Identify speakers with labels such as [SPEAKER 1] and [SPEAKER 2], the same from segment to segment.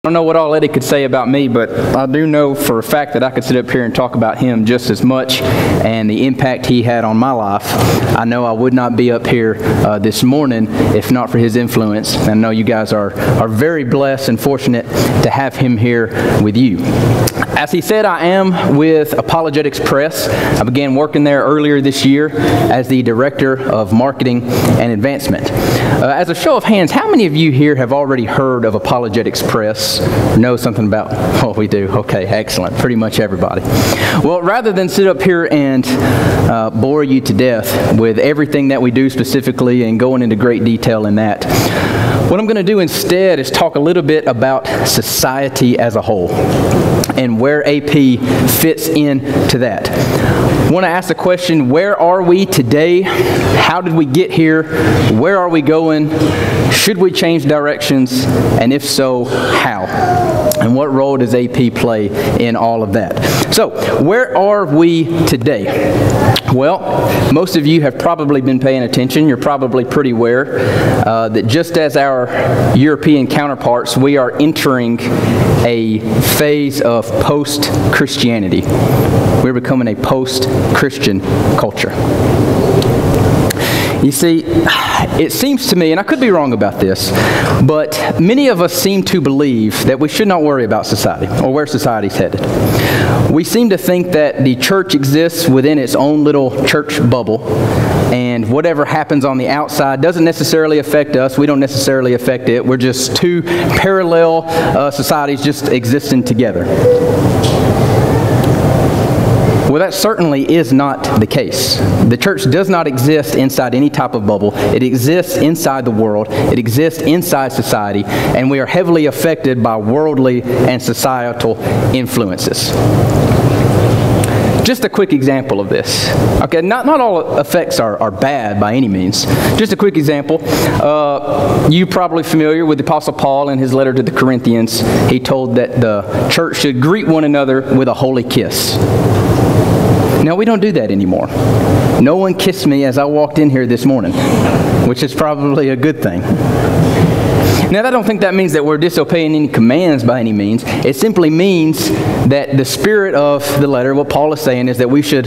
[SPEAKER 1] I don't know what all Eddie could say about me, but I do know for a fact that I could sit up here and talk about him just as much and the impact he had on my life. I know I would not be up here this morning if not for his influence. And I know you guys are very blessed and fortunate to have him here with you. As he said, I am with Apologetics Press. I began working there earlier this year as the Director of Marketing and Advancement. As a show of hands, how many of you here have already heard of Apologetics Press? Know something about what we do? Okay, excellent. Pretty much everybody. Well, rather than sit up here and bore you to death with everything that we do specifically and going into great detail in that, what I'm going to do instead is talk a little bit about society as a whole and where AP fits into that. I want to ask the question, where are we today? How did we get here? Where are we going? Should we change directions? And if so, how? And what role does AP play in all of that? So, where are we today? Well, most of you have probably been paying attention. You're probably pretty aware that just as our European counterparts, we are entering a phase of post-Christianity. We're becoming a post-Christian culture. You see, it seems to me, and I could be wrong about this, but many of us seem to believe that we should not worry about society or where society's headed. We seem to think that the church exists within its own little church bubble, and whatever happens on the outside doesn't necessarily affect us. We don't necessarily affect it. We're just two parallel societies just existing together. Well, that certainly is not the case. The church does not exist inside any type of bubble. It exists inside the world. It exists inside society, and we are heavily affected by worldly and societal influences. Just a quick example of this. Okay, not all effects are bad by any means. Just a quick example. You're probably familiar with the Apostle Paul in his letter to the Corinthians. He told that the church should greet one another with a holy kiss. Now, we don't do that anymore. No one kissed me as I walked in here this morning, which is probably a good thing. Now, I don't think that means that we're disobeying any commands by any means. It simply means that the spirit of the letter, what Paul is saying, is that we should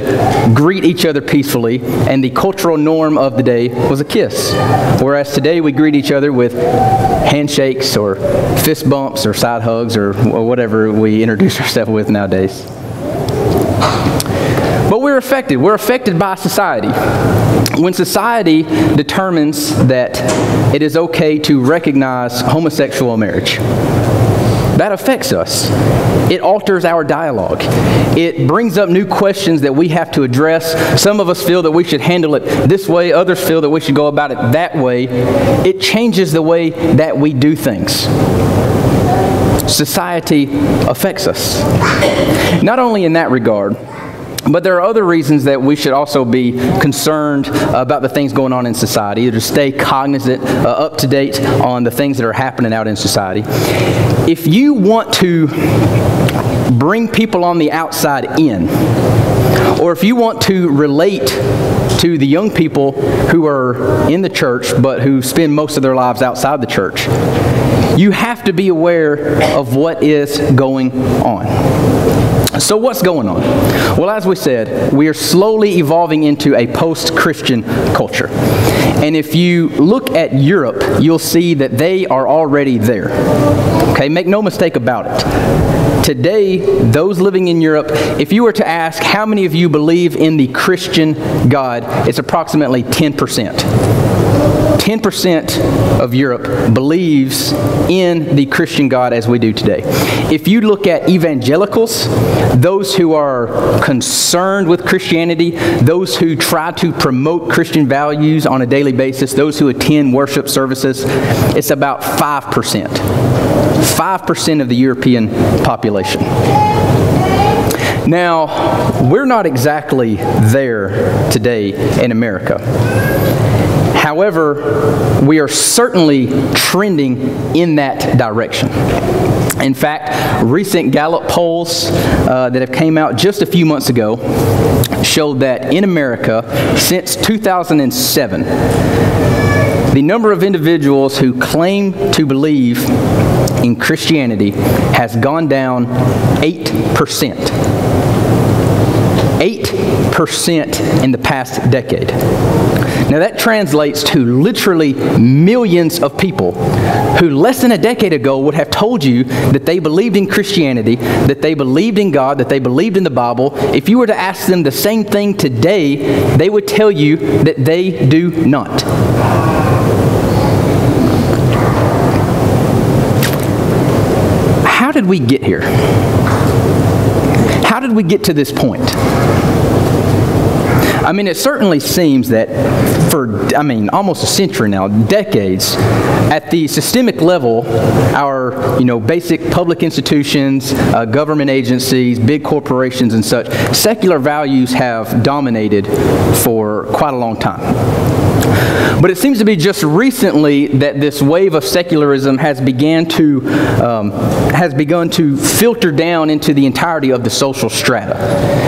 [SPEAKER 1] greet each other peacefully, and the cultural norm of the day was a kiss. Whereas today we greet each other with handshakes or fist bumps or side hugs or whatever we introduce ourselves with nowadays. But we're affected. We're affected by society. When society determines that it is okay to recognize homosexual marriage, that affects us. It alters our dialogue. It brings up new questions that we have to address. Some of us feel that we should handle it this way. Others feel that we should go about it that way. It changes the way that we do things. Society affects us. Not only in that regard, but there are other reasons that we should also be concerned about the things going on in society, to stay cognizant, up to date on the things that are happening out in society. If you want to bring people on the outside in, or if you want to relate to the young people who are in the church but who spend most of their lives outside the church, you have to be aware of what is going on. So what's going on? Well, as we said, we are slowly evolving into a post-Christian culture. And if you look at Europe, you'll see that they are already there. Okay, make no mistake about it. Today, those living in Europe, if you were to ask how many of you believe in the Christian God, it's approximately 10%. 10% of Europe believes in the Christian God as we do today. If you look at evangelicals, those who are concerned with Christianity, those who try to promote Christian values on a daily basis, those who attend worship services, it's about 5%. 5% of the European population. Now, we're not exactly there today in America. However, we are certainly trending in that direction. In fact, recent Gallup polls that have came out just a few months ago showed that in America, since 2007, the number of individuals who claim to believe in Christianity has gone down 8%. 8% in the past decade. Now that translates to literally millions of people who less than a decade ago would have told you that they believed in Christianity, that they believed in God, that they believed in the Bible. If you were to ask them the same thing today, they would tell you that they do not. How did we get here? How did we get to this point? I mean, it certainly seems that for, almost a century now, decades, at the systemic level, our, basic public institutions, government agencies, big corporations and such, secular values have dominated for quite a long time. But it seems to be just recently that this wave of secularism has begun to filter down into the entirety of the social strata.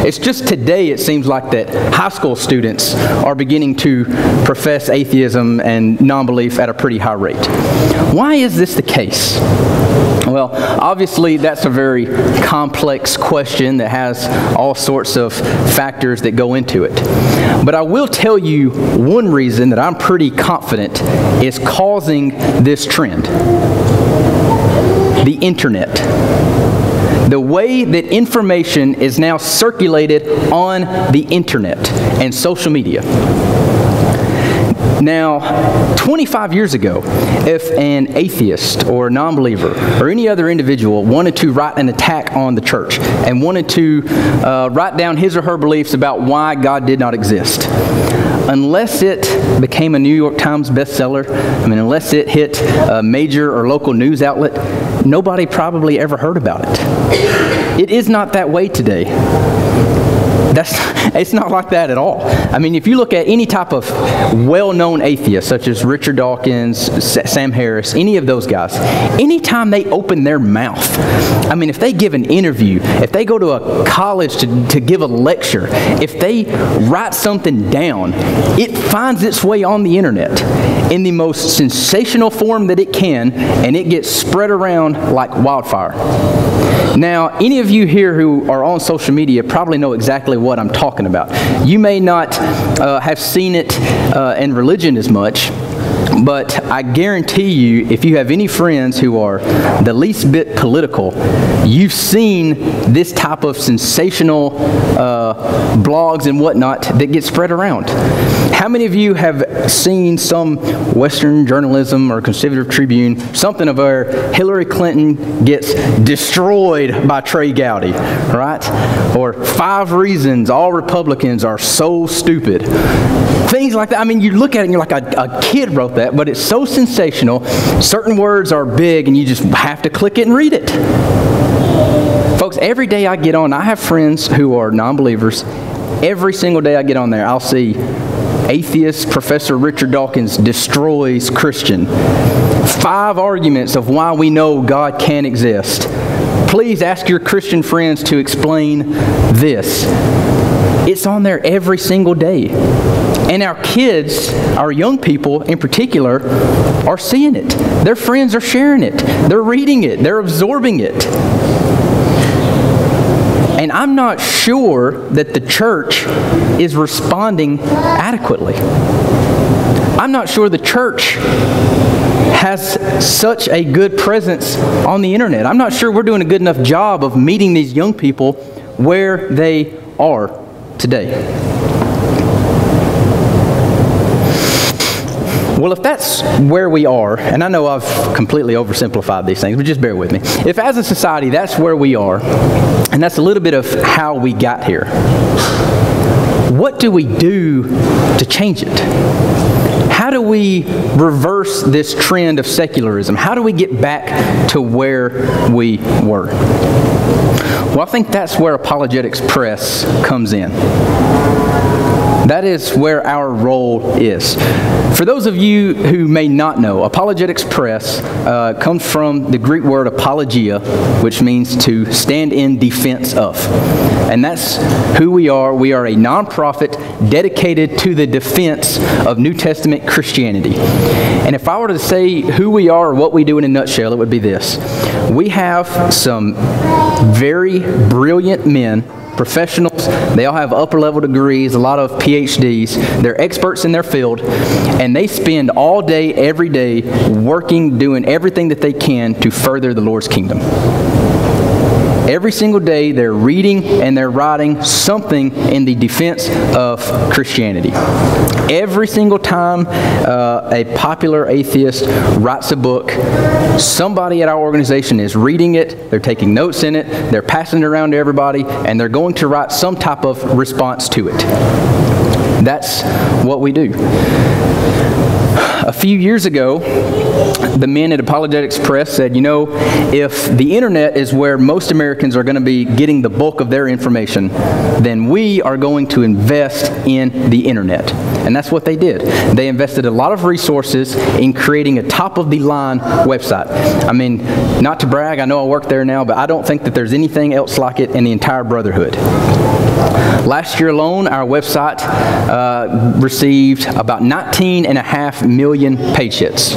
[SPEAKER 1] It's just today it seems like that high school students are beginning to profess atheism and non-belief at a pretty high rate. Why is this the case? Well, obviously that's a very complex question that has all sorts of factors that go into it. But I will tell you one reason that I'm pretty confident is causing this trend. The internet. The way that information is now circulated on the internet and social media. Now, 25 years ago, if an atheist or a non-believer or any other individual wanted to write an attack on the church and wanted to write down his or her beliefs about why God did not exist, unless it became a New York Times bestseller, unless it hit a major or local news outlet, nobody probably ever heard about it. It is not that way today. It's not like that at all. If you look at any type of well-known atheist, such as Richard Dawkins, Sam Harris, any of those guys, anytime they open their mouth, if they give an interview, if they go to a college to give a lecture, if they write something down, it finds its way on the internet in the most sensational form that it can, and it gets spread around like wildfire. Now, any of you here who are on social media probably know exactly what I'm talking about. You may not have seen it in religion as much, but I guarantee you, if you have any friends who are the least bit political, you've seen this type of sensational blogs and whatnot that get spread around. How many of you have seen some Western journalism or Conservative Tribune, something of where Hillary Clinton gets destroyed by Trey Gowdy, right? Or 5 reasons all Republicans are so stupid. Things like that. You look at it and you're like, a kid wrote that, but it's so sensational. Certain words are big and you just have to click it and read it. Folks, every day I get on, I have friends who are non-believers. Every single day I get on there, I'll see atheist Professor Richard Dawkins destroys Christian. 5 arguments of why we know God can exist. Please ask your Christian friends to explain this. It's on there every single day. And our kids, our young people in particular, are seeing it. Their friends are sharing it. They're reading it. They're absorbing it. And I'm not sure that the church is responding adequately. I'm not sure the church has such a good presence on the internet. I'm not sure we're doing a good enough job of meeting these young people where they are today. Well, if that's where we are, and I know I've completely oversimplified these things, but just bear with me. If as a society that's where we are, and that's a little bit of how we got here, what do we do to change it? How do we reverse this trend of secularism? How do we get back to where we were? Well, I think that's where Apologetics Press comes in. That is where our role is. For those of you who may not know, Apologetics Press comes from the Greek word apologia, which means to stand in defense of. And that's who we are. We are a nonprofit dedicated to the defense of New Testament Christianity. And if I were to say who we are or what we do in a nutshell, it would be this. We have some very brilliant men, professionals. They all have upper-level degrees, a lot of PhDs. They're experts in their field, and they spend all day, every day, working, doing everything that they can to further the Lord's kingdom. Every single day, they're reading and they're writing something in the defense of Christianity. Every single time a popular atheist writes a book, somebody at our organization is reading it, they're taking notes in it, they're passing it around to everybody, and they're going to write some type of response to it. That's what we do. A few years ago, the men at Apologetics Press said, you know, if the internet is where most Americans are going to be getting the bulk of their information, then we are going to invest in the internet. And that's what they did. They invested a lot of resources in creating a top-of-the-line website. I mean, not to brag, I know I work there now, but I don't think that there's anything else like it in the entire brotherhood. Last year alone, our website received about 19.5 million page hits.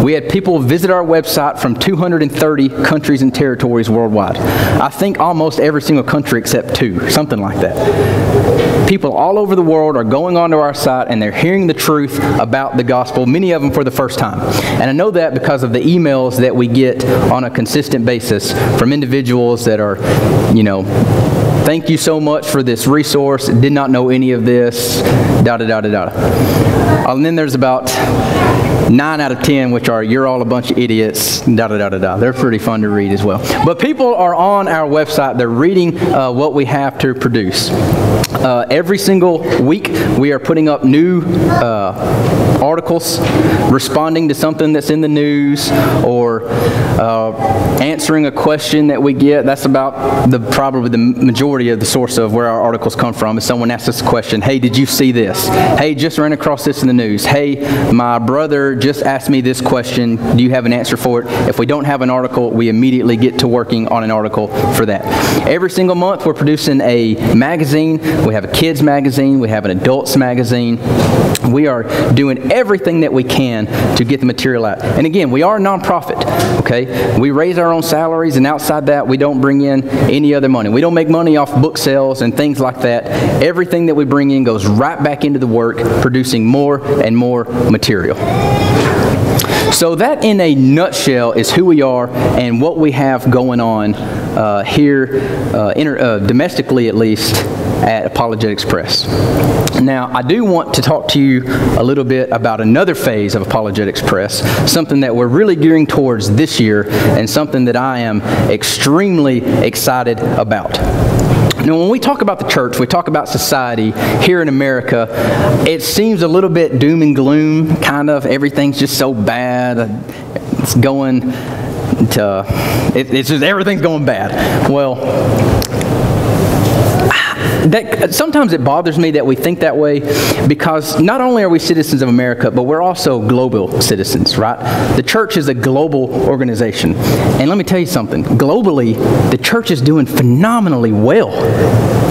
[SPEAKER 1] We had people visit our website from 230 countries and territories worldwide. I think almost every single country except 2, something like that. People all over the world are going onto our site and they're hearing the truth about the gospel, many of them for the first time. And I know that because of the emails that we get on a consistent basis from individuals that are, you know, thank you so much for this resource, did not know any of this, da-da-da-da-da. And then there's about 9 out of 10, which are, you're all a bunch of idiots, da-da-da-da-da. They're pretty fun to read as well. But people are on our website. They're reading what we have to produce. Every single week, we are putting up new articles, responding to something that's in the news, or answering a question that we get. That's about probably the majority of the source of where our articles come from. Is someone asks us a question, hey, did you see this? Hey, just ran across this in the news. Hey, my brother just asked me this question. Do you have an answer for it? If we don't have an article, we immediately get to working on an article for that. Every single month, we're producing a magazine. We have a kids magazine. We have an adults magazine. We are doing everything that we can to get the material out. And again, we are a nonprofit, okay? We raise our own salaries, and outside that, we don't bring in any other money. We don't make money off book sales and things like that. Everything that we bring in goes right back into the work, producing more and more material. So that, in a nutshell, is who we are and what we have going on here, domestically at least, at Apologetics Press. Now, I do want to talk to you a little bit about another phase of Apologetics Press, something that we're really gearing towards this year, and something that I am extremely excited about. Now, when we talk about the church, we talk about society here in America, it seems a little bit doom and gloom, kind of. Everything's just so bad. It's going to, it's just everything's going bad. Well, sometimes it bothers me that we think that way, because not only are we citizens of America, but we're also global citizens, right? The church is a global organization. And let me tell you something. Globally, the church is doing phenomenally well.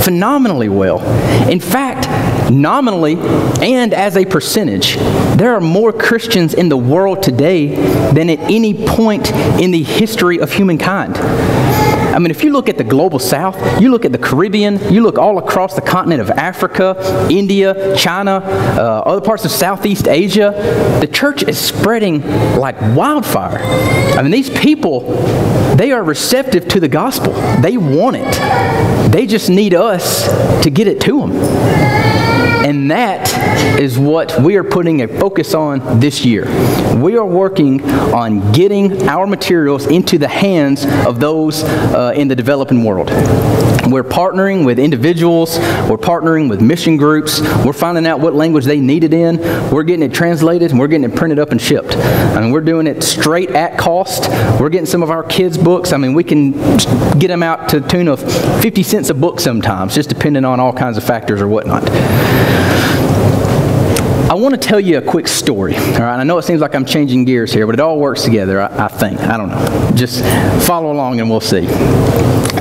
[SPEAKER 1] Phenomenally well. In fact, nominally and as a percentage, there are more Christians in the world today than at any point in the history of humankind. I mean, if you look at the global south, you look at the Caribbean, you look all across the continent of Africa, India, China, other parts of Southeast Asia, the church is spreading like wildfire. I mean, these people, they are receptive to the gospel. They want it. They just need us to get it to them. And And that is what we are putting a focus on this year. We are working on getting our materials into the hands of those in the developing world. We're partnering with individuals, we're partnering with mission groups, we're finding out what language they need it in, we're getting it translated, and we're getting it printed up and shipped. I mean, we're doing it straight at cost. We're getting some of our kids' books. I mean, we can get them out to the tune of 50 cents a book sometimes, just depending on all kinds of factors or whatnot. I want to tell you a quick story. All right, I know it seems like I'm changing gears here, but it all works together, I think. I don't know. Just follow along and we'll see.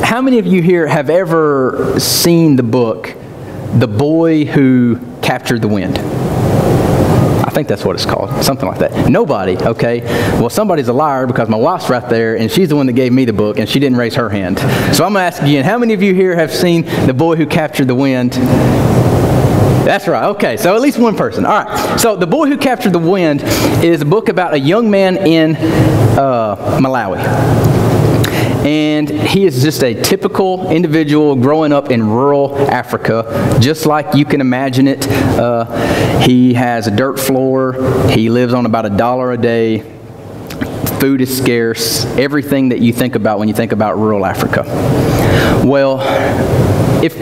[SPEAKER 1] How many of you here have ever seen the book, The Boy Who Captured the Wind? I think that's what it's called, something like that. Nobody, okay? Well, somebody's a liar because my wife's right there, and she's the one that gave me the book, and she didn't raise her hand. So I'm going to ask again, how many of you here have seen The Boy Who Captured the Wind? That's right. Okay, so at least one person. All right. So The Boy Who Captured the Wind is a book about a young man in Malawi. And he is just a typical individual growing up in rural Africa, just like you can imagine it. He has a dirt floor. He lives on about $1 a day. Food is scarce. Everything that you think about when you think about rural Africa. Well, if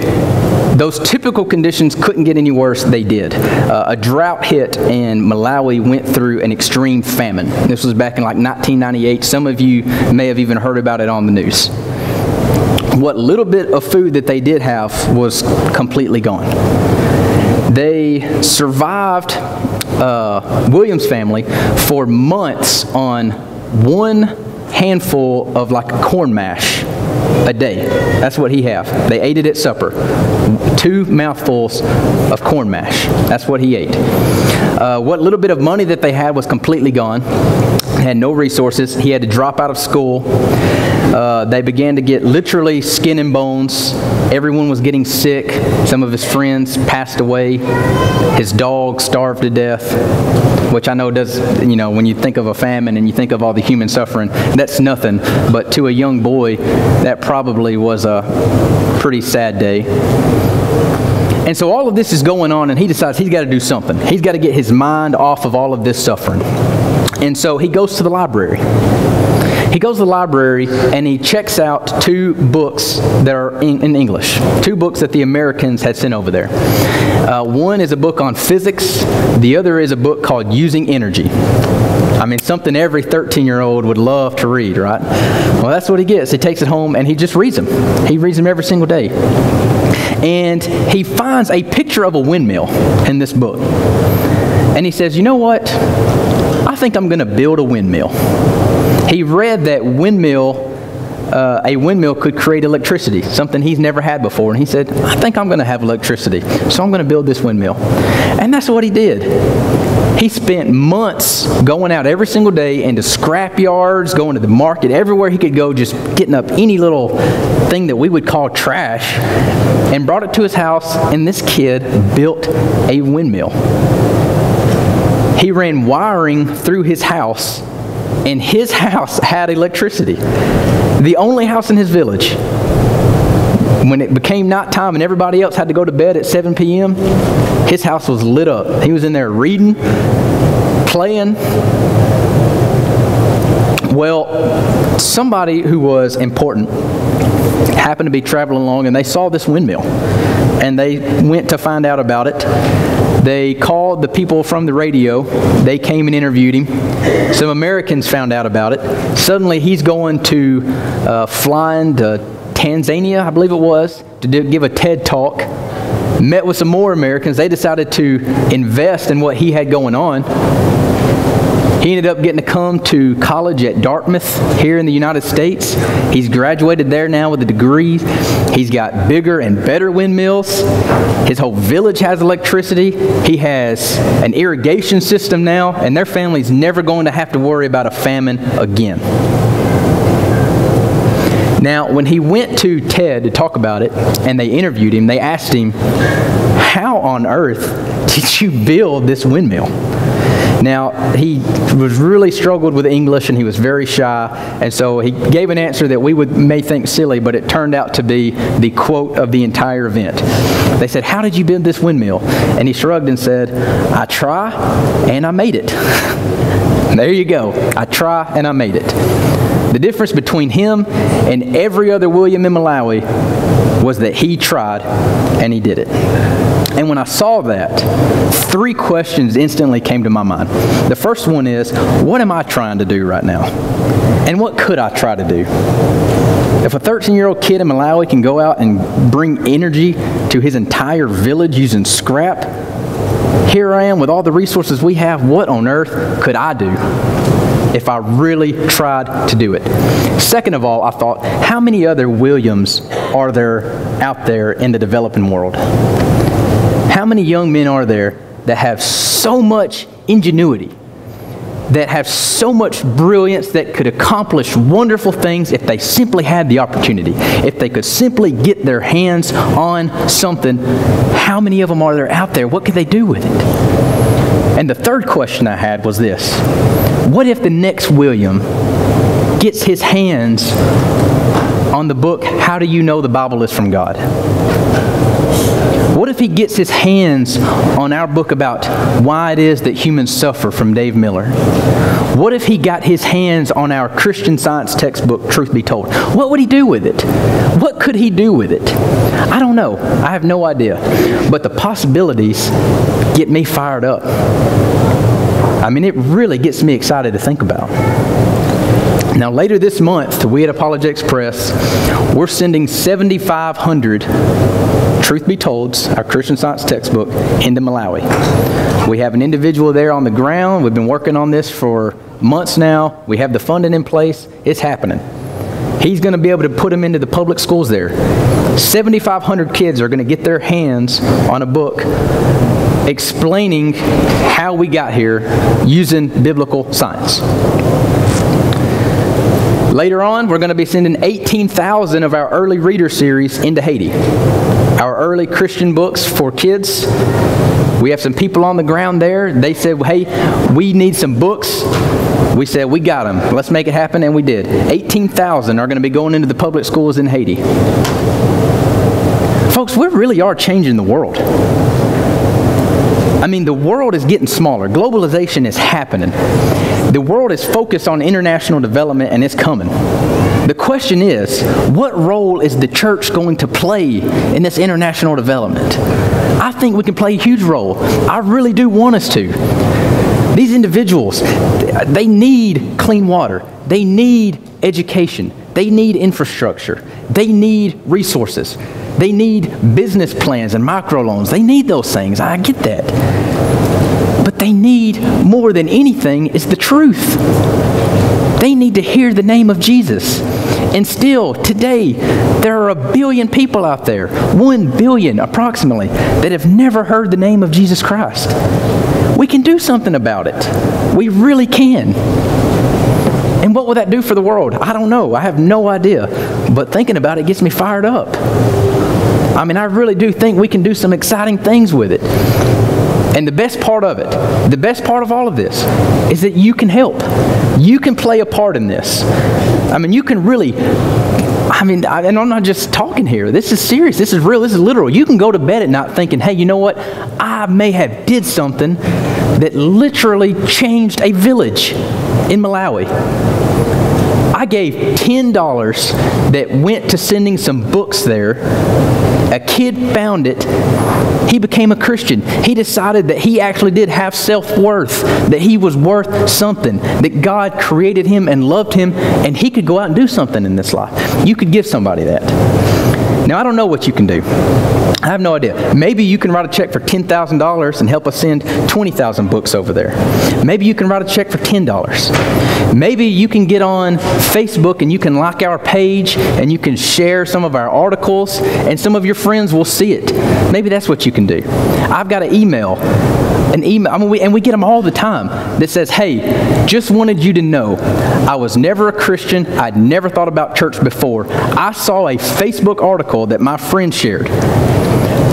[SPEAKER 1] those typical conditions couldn't get any worse, they did. A drought hit and Malawi went through an extreme famine. This was back in like 1998. Some of you may have even heard about it on the news. What little bit of food that they did have was completely gone. They survived, William's family, for months on one handful of like corn mash a day. That's what he had. They ate it at supper. 2 mouthfuls of corn mash. That's what he ate. What little bit of money that they had was completely gone. Had no resources. He had to drop out of school. They began to get literally skin and bones. Everyone was getting sick. Some of his friends passed away. His dog starved to death, which I know does, you know, when you think of a famine and you think of all the human suffering, that's nothing. But to a young boy, that probably was a pretty sad day. And so all of this is going on, and he decides he's got to do something. He's got to get his mind off of all of this suffering. And so he goes to the library. He goes to the library and he checks out 2 books that are in English. 2 books that the Americans had sent over there. One is a book on physics. The other is a book called Using Energy. I mean, something every 13-year-old would love to read, right? Well, that's what he gets. He takes it home and he just reads them. He reads them every single day. And he finds a picture of a windmill in this book. And he says, you know what? I think I'm going to build a windmill. He read that a windmill could create electricity, something he's never had before. And he said, I think I'm going to have electricity, so I'm going to build this windmill. And that's what he did. He spent months going out every single day into scrap yards, going to the market, everywhere he could go, just getting up any little thing that we would call trash, and brought it to his house, and this kid built a windmill. He ran wiring through his house, and his house had electricity. The only house in his village. When it became nighttime and everybody else had to go to bed at 7 p.m., his house was lit up. He was in there reading, playing. Well, somebody who was important happened to be traveling along, and they saw this windmill. And they went to find out about it. They called the people from the radio. They came and interviewed him. Some Americans found out about it. Suddenly he's going to flying to Tanzania, I believe it was, to give a TED Talk. Met with some more Americans. They decided to invest in what he had going on. He ended up getting to come to college at Dartmouth here in the United States. He's graduated there now with a degree. He's got bigger and better windmills. His whole village has electricity. He has an irrigation system now, and their family's never going to have to worry about a famine again. Now, when he went to TED to talk about it, and they interviewed him, they asked him, how on earth did you build this windmill? Now, he was really struggled with English, and he was very shy, and so he gave an answer that we may think silly, but it turned out to be the quote of the entire event. They said, "How did you build this windmill?" And he shrugged and said, "I try, and I made it." There you go. I try, and I made it. The difference between him and every other William in Malawi was that he tried, and he did it. And when I saw that, 3 questions instantly came to my mind. The first one is, what am I trying to do right now? And what could I try to do? If a 13-year-old kid in Malawi can go out and bring energy to his entire village using scrap, here I am with all the resources we have. What on earth could I do if I really tried to do it? Second of all, I thought, how many other Williams are there out there in the developing world? How many young men are there that have so much ingenuity, that have so much brilliance, that could accomplish wonderful things if they simply had the opportunity, if they could simply get their hands on something? How many of them are there out there? What could they do with it? And the third question I had was this: what if the next William gets his hands on the book, How Do You Know the Bible is from God? What if he gets his hands on our book about why it is that humans suffer from Dave Miller? What if he got his hands on our Christian Science textbook, Truth Be Told? What would he do with it? What could he do with it? I don't know. I have no idea. But the possibilities get me fired up. I mean, it really gets me excited to think about. Now, later this month, we at Apologetics Press, we're sending 7,500 Truth Be Tolds, our Christian Science textbook, into Malawi. We have an individual there on the ground. We've been working on this for months now. We have the funding in place. It's happening. He's going to be able to put them into the public schools there. 7,500 kids are going to get their hands on a book explaining how we got here using biblical science. Later on, we're going to be sending 18,000 of our early reader series into Haiti. Our early Christian books for kids. We have some people on the ground there. They said, hey, we need some books. We said, we got them. Let's make it happen, and we did. 18,000 are going to be going into the public schools in Haiti. Folks, we really are changing the world. I mean, the world is getting smaller. Globalization is happening. The world is focused on international development, and it's coming. The question is, what role is the church going to play in this international development? I think we can play a huge role. I really do want us to. These individuals, they need clean water. They need education. They need infrastructure. They need resources. They need business plans and microloans. They need those things. I get that. But they need, more than anything, is the truth. They need to hear the name of Jesus. And still, today, there are 1 billion people out there, 1 billion approximately, that have never heard the name of Jesus Christ. We can do something about it. We really can. And what will that do for the world? I don't know. I have no idea. But thinking about it gets me fired up. I mean, I really do think we can do some exciting things with it. And the best part of it, the best part of all of this, is that you can help. You can play a part in this. I mean, you can really, and I'm not just talking here. This is serious. This is real. This is literal. You can go to bed at night thinking, hey, you know what? I may have did something that literally changed a village in Malawi. I gave $10 that went to sending some books there. A kid found it. He became a Christian. He decided that he actually did have self-worth, that he was worth something, that God created him and loved him, and he could go out and do something in this life. You could give somebody that. Now, I don't know what you can do. I have no idea. Maybe you can write a check for $10,000 and help us send 20,000 books over there. Maybe you can write a check for $10. Maybe you can get on Facebook and you can like our page and you can share some of our articles and some of your friends will see it. Maybe that's what you can do. I've got an email. And we get them all the time that says, hey, just wanted you to know, I was never a Christian. I'd never thought about church before. I saw a Facebook article that my friend shared.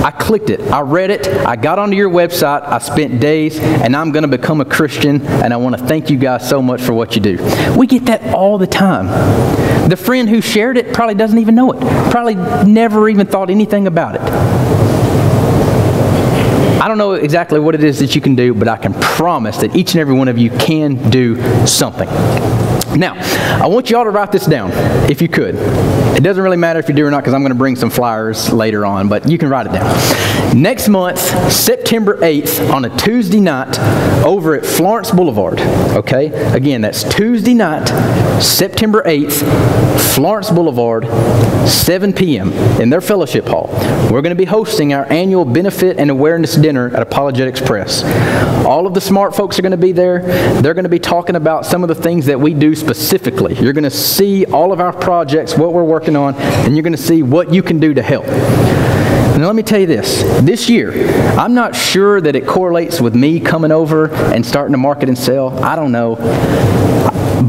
[SPEAKER 1] I clicked it. I read it. I got onto your website. I spent days, and I'm going to become a Christian, and I want to thank you guys so much for what you do. We get that all the time. The friend who shared it probably doesn't even know it. Probably never even thought anything about it. I don't know exactly what it is that you can do, but I can promise that each and every one of you can do something. Now, I want you all to write this down, if you could. It doesn't really matter if you do or not, because I'm going to bring some flyers later on, but you can write it down. Next month, September 8th, on a Tuesday night, over at Florence Boulevard, okay? Again, that's Tuesday night, September 8th, Florence Boulevard, 7 p.m. in their fellowship hall. We're going to be hosting our annual benefit and awareness dinner at Apologetics Press. All of the smart folks are going to be there. They're going to be talking about some of the things that we do specifically. You're going to see all of our projects, what we're working on, and you're going to see what you can do to help. And let me tell you this year, I'm not sure that it correlates with me coming over and starting to market and sell. I don't know.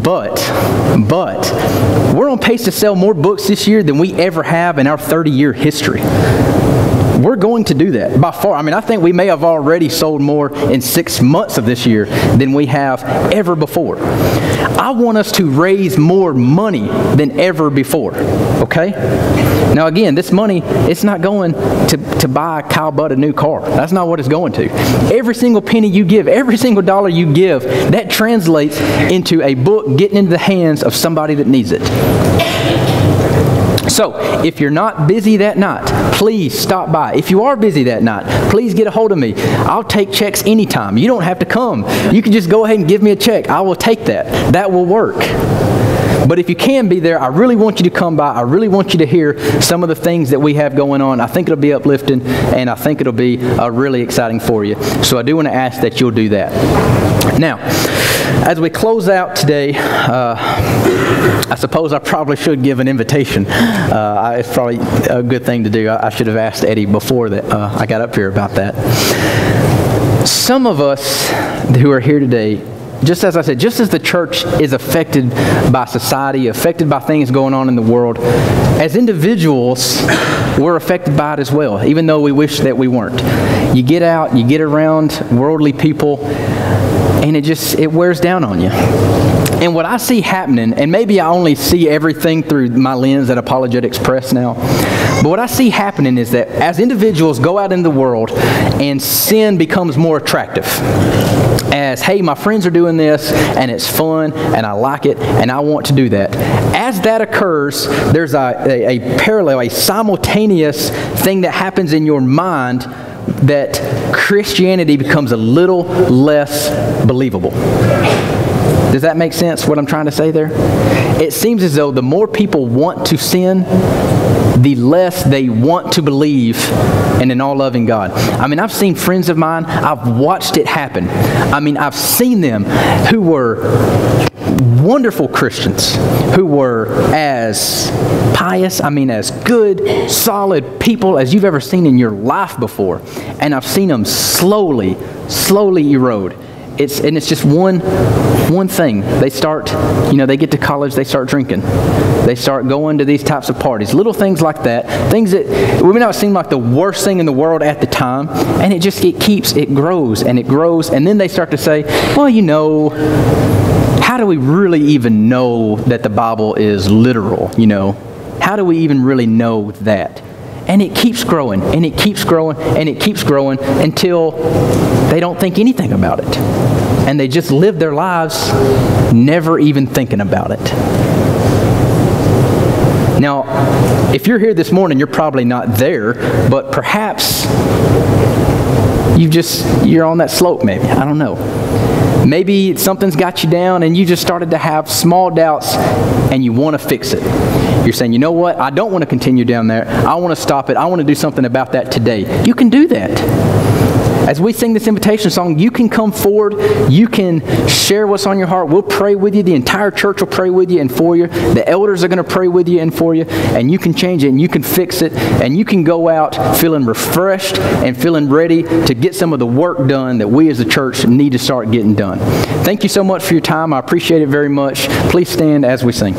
[SPEAKER 1] But we're on pace to sell more books this year than we ever have in our 30-year history. We're going to do that by far. I mean, I think we may have already sold more in 6 months of this year than we have ever before. I want us to raise more money than ever before, okay? Now again, this money, it's not going to buy Kyle Budd a new car. That's not what it's going to. Every single penny you give, every single dollar you give, that translates into a book getting into the hands of somebody that needs it. So, if you're not busy that night, please stop by. If you are busy that night, please get a hold of me. I'll take checks anytime. You don't have to come. You can just go ahead and give me a check. I will take that. That will work. But if you can be there, I really want you to come by. I really want you to hear some of the things that we have going on. I think it'll be uplifting, and I think it'll be really exciting for you. So I do want to ask that you'll do that. Now, as we close out today, I suppose I probably should give an invitation. It's probably a good thing to do. I should have asked Eddie before that I got up here about that. Some of us who are here today, just as I said, just as the church is affected by society, affected by things going on in the world, as individuals, we're affected by it as well, even though we wish that we weren't. You get out, you get around worldly people, and it wears down on you. And what I see happening, and maybe I only see everything through my lens at Apologetics Press now, but what I see happening is that as individuals go out in the world and sin becomes more attractive, as, hey, my friends are doing this, and it's fun, and I like it, and I want to do that. As that occurs, there's a parallel, a simultaneous thing that happens in your mind that Christianity becomes a little less believable. Does that make sense, what I'm trying to say there? It seems as though the more people want to sin, the less they want to believe in an all-loving God. I mean, I've seen friends of mine, I've watched it happen. I mean, I've seen them who were wonderful Christians, who were as pious, as good, solid people as you've ever seen in your life before. And I've seen them slowly erode. It's just one thing. They start, they get to college, they start drinking. They start going to these types of parties. Little things like that. Things that may not seem like the worst thing in the world at the time. And it grows and it grows. And then they start to say, well, how do we really even know that the Bible is literal? How do we even really know that? And it keeps growing, and it keeps growing, and it keeps growing until they don't think anything about it. And they just live their lives never even thinking about it. Now, if you're here this morning, you're probably not there, but perhaps you're on that slope maybe. I don't know. Maybe something's got you down and you just started to have small doubts and you want to fix it. You're saying, you know what? I don't want to continue down there. I want to stop it. I want to do something about that today. You can do that. As we sing this invitation song, you can come forward. You can share what's on your heart. We'll pray with you. The entire church will pray with you and for you. The elders are going to pray with you and for you. And you can change it and you can fix it. And you can go out feeling refreshed and feeling ready to get some of the work done that we as a church need to start getting done. Thank you so much for your time. I appreciate it very much. Please stand as we sing.